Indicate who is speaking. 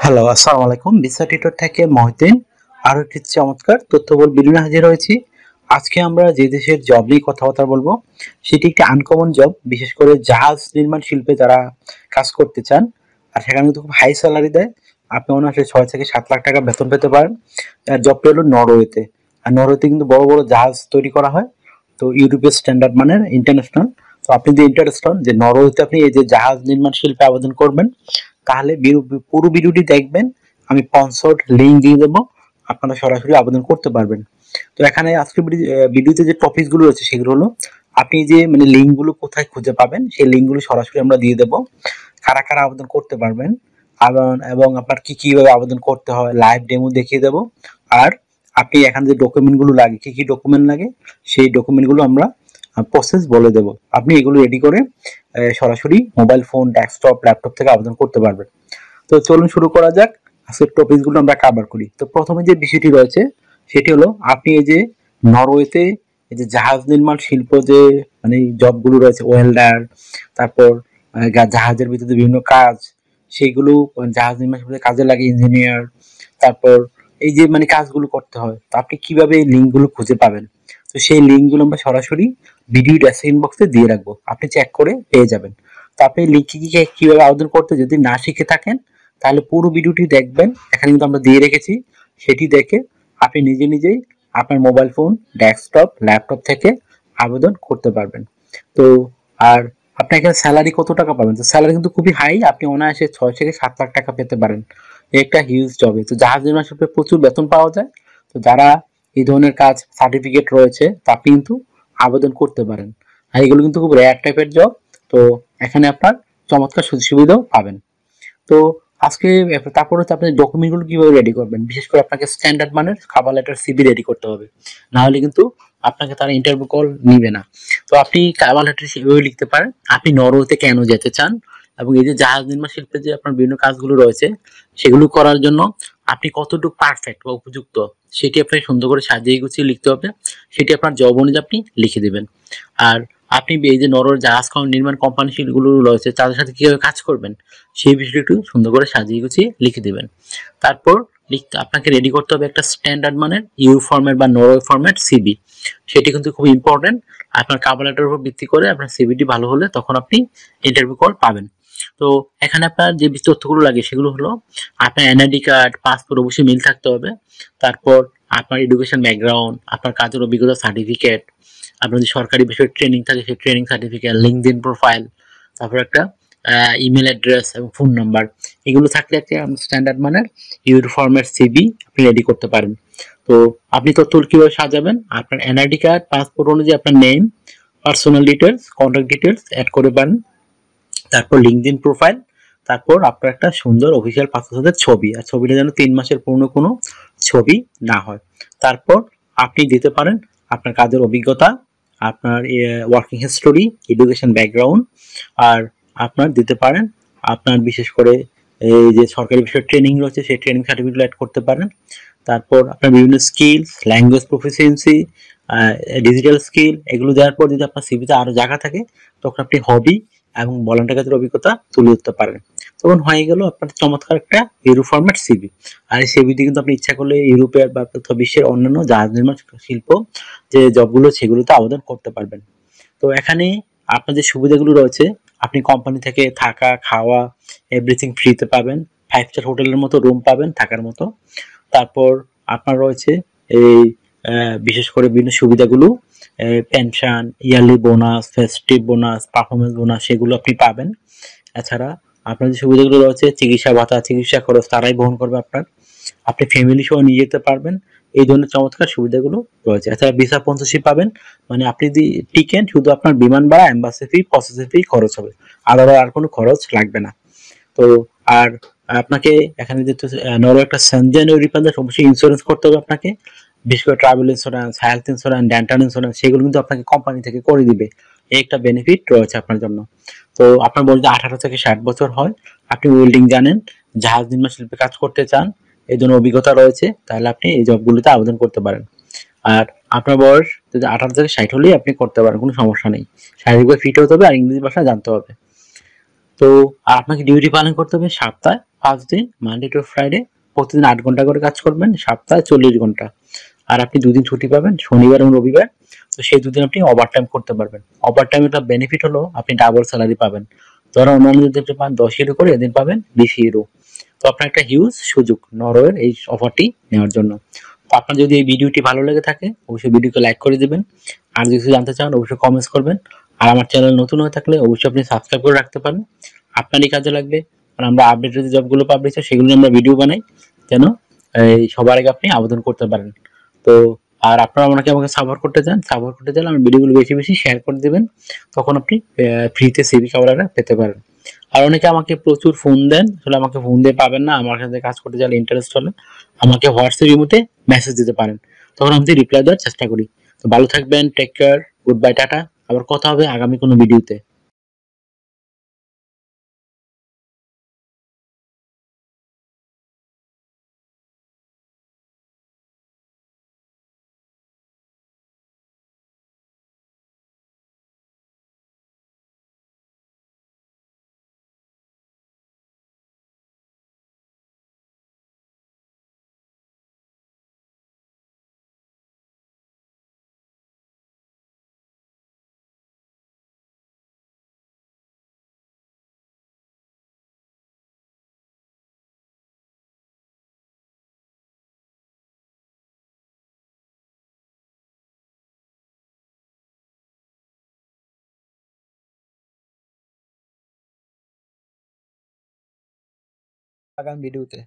Speaker 1: Hello, আসসালামু আলাইকুম। বিসা tutor থেকে মহিউদ্দিন আরো একটি চমৎকার তথ্যবহুল ভিডিও নিয়ে হাজির হয়েছি। আজকে আমরা যে দেশের জব নিয়ে কথাবার্তা বলবো সেটি একটি আনকমন জব, বিশেষ করে জাহাজ নির্মাণ শিল্পে যারা কাজ করতে চান। আর সেখানে কিন্তু খুব হাই স্যালারি দেয়। আপনি অনায়াসে 6 থেকে 7 লাখ টাকা বেতন পেতে পারেন। আর জবটা হলো নরওয়েতে। আর নরওয়েতে কিন্তু বড় বড় জাহাজ তৈরি করা হয়। তো ইউরোপীয় স্ট্যান্ডার্ড মানের ইন্টারন্যাশনাল। তো আপনি যদি ইন্টারেস্ট হন যে নরওয়েতে আপনি এই যে জাহাজ নির্মাণ শিল্পে আবেদন করবেন, তাহলে পুরো ভিডিওটি দেখবেন। আমি স্পন্সরড লিংক দিয়ে দেবো, আপনারা সরাসরি আবেদন করতে পারবেন। তো এখানে আজকে ভিডিওতে যে টপিক গুলো রয়েছে সেগুলো হলো, আপনি যে মানে লিঙ্ক গুলো কোথায় খুঁজে পাবেন সেই লিঙ্ক গুলো সরাসরি আমরা দিয়ে দেবো। কারা কারা আবেদন করতে পারবেন এবং আপনার কি কিভাবে আবেদন করতে হয় লাইভ ডেমো দেখিয়ে দেবো। আর আপনি এখানে যে ডকুমেন্ট গুলো লাগে, কি কি ডকুমেন্ট লাগে সেই ডকুমেন্ট গুলো আমরা প্রসেস বলে দেবো। আপনি এগুলো রেডি করে সরাসরি মোবাইল ফোন, ডেস্কটপ, ল্যাপটপ থেকে আবেদন করতে পারবেন। তো চলুন শুরু করা যাক। আজকের টপিকগুলো আমরা কভার করি। তো প্রথমে যে বিষয়টি রয়েছে সেটি হলো, আপনি এই যে নরওয়েতে এই যে জাহাজ নির্মাণ শিল্প যে মানে জবগুলো রয়েছে, ওয়েল্ডার, তারপর জাহাজের ভিতরে বিভিন্ন কাজ, সেইগুলো জাহাজ নির্মাণ শিল্পে কাজে লাগে, ইঞ্জিনিয়ার, তারপর এই যে মানে কাজগুলো করতে হয়। তো আপনি কিভাবে এই লিঙ্কগুলো খুঁজে পাবেন? তো সেই লিঙ্কগুলো আমরা সরাসরি ভিডিও ডেসক্রিপশন বক্সে দিয়ে রাখবো, আপনি চেক করে পেয়ে যাবেন। তো আপনি লিঙ্কে কিভাবে আবেদন করতে যদি না শিখে থাকেন, তাহলে পুরো ভিডিওটি দেখবেন। এখানে কিন্তু আমরা দিয়ে রেখেছি, সেটি দেখে আপনি নিজে নিজেই আপনার মোবাইল ফোন, ডেস্কটপ, ল্যাপটপ থেকে আবেদন করতে পারবেন। তো আর আপনি এখানে স্যালারি কত টাকা পাবেন? তো স্যালারি কিন্তু খুবই হাই, আপনি অনায়াসে 6 থেকে 7 লাখ টাকা পেতে পারেন। একটা হিউজ জবে। তো জাহাজ নির্মাণ শিল্পে প্রচুর বেতন পাওয়া যায়। তো যারা এই ধরনের কাজ সার্টিফিকেট রয়েছে তা আপনি কিন্তু আবেদন করতে পারেন। আর এগুলো কিন্তু খুব রেয়ার টাইপের জব। তো এখানে আপনার চমৎকার সুযোগ সুবিধাও পাবেন। তো আজকে তারপর হচ্ছে আপনি ডকুমেন্টগুলো কিভাবে রেডি করবেন। বিশেষ করে আপনাকে স্ট্যান্ডার্ড মানের কভার লেটার, সিভি রেডি করতে হবে, না হলে কিন্তু আপনাকে তারা ইন্টারভিউ কল নিবে না। তো আপনি কভার লেটার সেভাবে লিখতে পারেন আপনি নরওয়েতে কেন যেতে চান, এবং এই যে জাহাজ নির্মাণ শিল্পে যে আপনার বিভিন্ন কাজগুলো রয়েছে সেগুলো করার জন্য আপনি কতটুকু পারফেক্ট বা উপযুক্ত সেটি আপনাকে সুন্দর করে সাজিয়ে গুছিয়ে লিখতে হবে। সেটি আপনার জব অনুযায়ী আপনি লিখে দেবেন। আর আপনি এই যে নরওয়ের জাহাজ নির্মাণ কোম্পানি গুলো রয়েছে তাদের সাথে কিভাবে কাজ করবেন সেই বিষয়টি একটু সুন্দর করে সাজিয়ে গুছিয়ে লিখে দেবেন। তারপর আপনাকে রেডি করতে হবে একটা স্ট্যান্ডার্ড মানের ইউ ফরম্যাট বা নরওয়ে ফরম্যাট সিবি। সেটি কিন্তু খুব ইম্পর্টেন্ট। আপনার কভার লেটারের উপর ভিত্তি করে আপনার সিবিটি ভালো হলে তখন আপনি ইন্টারভিউ কল পাবেন। তো এখানে আপনার যে তথ্যগুলো লাগে সেগুলো হলো, আপনার এনআইডি কার্ড, পাসপোর্ট অবশ্যই মিল থাকতে হবে। তারপর আপনার এডুকেশন ব্যাকগ্রাউন্ড, আপনার কাজের অভিজ্ঞতা সার্টিফিকেট, আপনার যদি সরকারি বিষয়ে ট্রেনিং থাকে সেই ট্রেনিং সার্টিফিকেট, লিঙ্কডইন প্রোফাইল, তারপর একটা ইমেল অ্যাড্রেস এবং ফোন নাম্বার, এগুলো থাকলে একটা স্ট্যান্ডার্ড মানের ইউর ফরম্যাট সিভি আপনি রেডি করতে পারেন। তো আপনি তথ্যগুলো কিভাবে সাজাবেন? আপনার এনআইডি কার্ড, পাসপোর্ট অনুযায়ী আপনার name, personal details, contact details add করে পারেন। তারপর লিঙ্কডইন প্রোফাইল, তারপর আপনার একটা সুন্দর অফিসিয়াল পাসপোর্টের ছবি, আর ছবিটা যেন 3 মাসের পুরনো কোনো ছবি না হয়। তারপর আপনি দিতে পারেন আপনার কাজের অভিজ্ঞতা, আপনার ওয়ার্কিং হিস্টোরি, এডুকেশন ব্যাকগ্রাউন্ড, আর আপনার দিতে পারেন আপনার বিশেষ করে এই যে সরকারি বিষয়ে ট্রেনিং রয়েছে সেই ট্রেনিং সার্টিফিকেট অ্যাড করতে পারেন। তারপর আপনার বিভিন্ন skills, language proficiency, digital skill, এগুলো দেওয়ার পর যদি আপনার সিভিতে আরো জায়গা থাকে তখন আপনি হবি এবং ভলান্টিয়ার কাজের অভিজ্ঞতা তুলে ধরতে পারেন। তখন হয়ে গেল আপনার চমৎকার একটা ইউরো ফরম্যাট সিভি। আর এই সিভিতে কিন্তু আপনি ইচ্ছা করলে ইউরোপের বা বিশ্বের অন্যান্য জাহাজ নির্মাণ শিল্প যে জবগুলো সেগুলোতে আবেদন করতে পারবেন। তো এখানে আপনার যে সুবিধাগুলো রয়েছে, আপনি কোম্পানি থেকে থাকা, খাওয়া, এভরিথিং ফ্রিতে পাবেন। 5 স্টার হোটেলের মতো রুম পাবেন থাকার মতো। তারপর আপনার রয়েছে এই বিশেষ করে বিভিন্ন সুবিধাগুলো, pension, yearly bonus, festive bonus, performance bonus, সেগুলো আপনি পাবেন। এছাড়া আপনার যে সুবিধাগুলো রয়েছে, চিকিৎসা ভাতা, চিকিৎসা খরচ তারাই বহন করবে আপনার। আপনি ফ্যামিলি সহ নিয়ে যেতে পারবেন। এই ধরনের চমৎকার সুবিধাগুলো রয়েছে। এছাড়া ভিসা স্পন্সরশিপ পাবেন, মানে আপনি যদি টিকেন শুধু আপনার বিমান ভাড়া, এম্বাসি ফি, প্রসেসিং ফি খরচ হবে, আর কোনো খরচ লাগবে না। তো আর আপনাকে এখানে যেহেতু নরওয়ে একটা সেনজেন রিপাবলিক, অবশ্যই ইন্স্যুরেন্স করতে হবে আপনাকে। বিশেষ করে travel insurance, health insurance, dental insurance, সেগুলো কিন্তু আপনাকে কোম্পানি থেকে করে দিবে। এই একটা বেনিফিট রয়েছে আপনার জন্য। তো আপনার বয়স যদি 18 থেকে 60 বছর হয়, আপনি ওয়েল্ডিং জানেন, জাহাজ নির্মাণ শিল্পে কাজ করতে চান, এই ধরনের অভিজ্ঞতা রয়েছে, তাহলে আপনি এই জবগুলোতে আবেদন করতে পারেন। আর আপনার বয়স যদি 18 থেকে 60 হলেই আপনি করতে পারেন, কোনো সমস্যা নেই। শারীরিকভাবে ফিট হতে হবে আর ইংরেজি ভাষা জানতে হবে। তো আপনাকে ডিউটি পালন করতে হবে সপ্তাহে 5 দিন মানডে টু ফ্রাইডে প্রতিদিন 8 ঘন্টা করে কাজ করবেন, সপ্তাহে 40 ঘন্টা। আর আপনি 2 দিন ছুটি পাবেন, শনিবার এবং রবিবার। তো সেই 2 দিন আপনি ওভারটাইম করতে পারবেন। ওভারটাইমের একটা বেনিফিট হলো আপনি ডাবল স্যালারি পাবেন। ধরেন অন্যান্য যদি আপনি পান 10 ইউরো করে, এদিন পাবেন 20 ইউরো। তো আপনার একটা হিউজ সুযোগ নরওয়ের এই অফারটি নেওয়ার জন্য। তো আপনার যদি এই ভিডিওটি ভালো লেগে থাকে অবশ্যই ভিডিওকে লাইক করে দিবেন। আর যদি কিছু জানতে চান অবশ্যই কমেন্টস করবেন। আর আমার চ্যানেল নতুন হয়ে থাকলে অবশ্যই আপনি সাবস্ক্রাইব করে রাখতে পারেন। আপনারই কাজে লাগবে। কারণ আমরা আপডেটেড যে জবগুলো পাবলিশ হয় সেগুলো নিয়ে আমরা ভিডিও বানাই, যেন এই সবার আগে আপনি আবেদন করতে পারেন। তো আর আপনারা আমাকে সাপোর্ট করতে চান, সাপোর্ট করতে চাইলে আমার ভিডিওগুলো বেশি বেশি শেয়ার করে দিবেন। তখন আপনি ফ্রিতে সিভি কভারটা পেতে পারেন। আর অনেকে আমাকে প্রচুর ফোন দেন, আসলে আমাকে ফোন দিয়ে পাবেন না। আমার সাথে কাজ করতে চাইলে ইন্টারেস্ট হলে আমাকে হোয়াটসঅ্যাপ ইমোতে মেসেজ দিতে পারেন, তখন আমি রিপ্লাই দেওয়ার চেষ্টা করি। তো ভালো থাকবেন, take care, goodbye, tata. আবার কথা হবে আগামী কোনো ভিডিওতে। আগামী ভিডিওতে।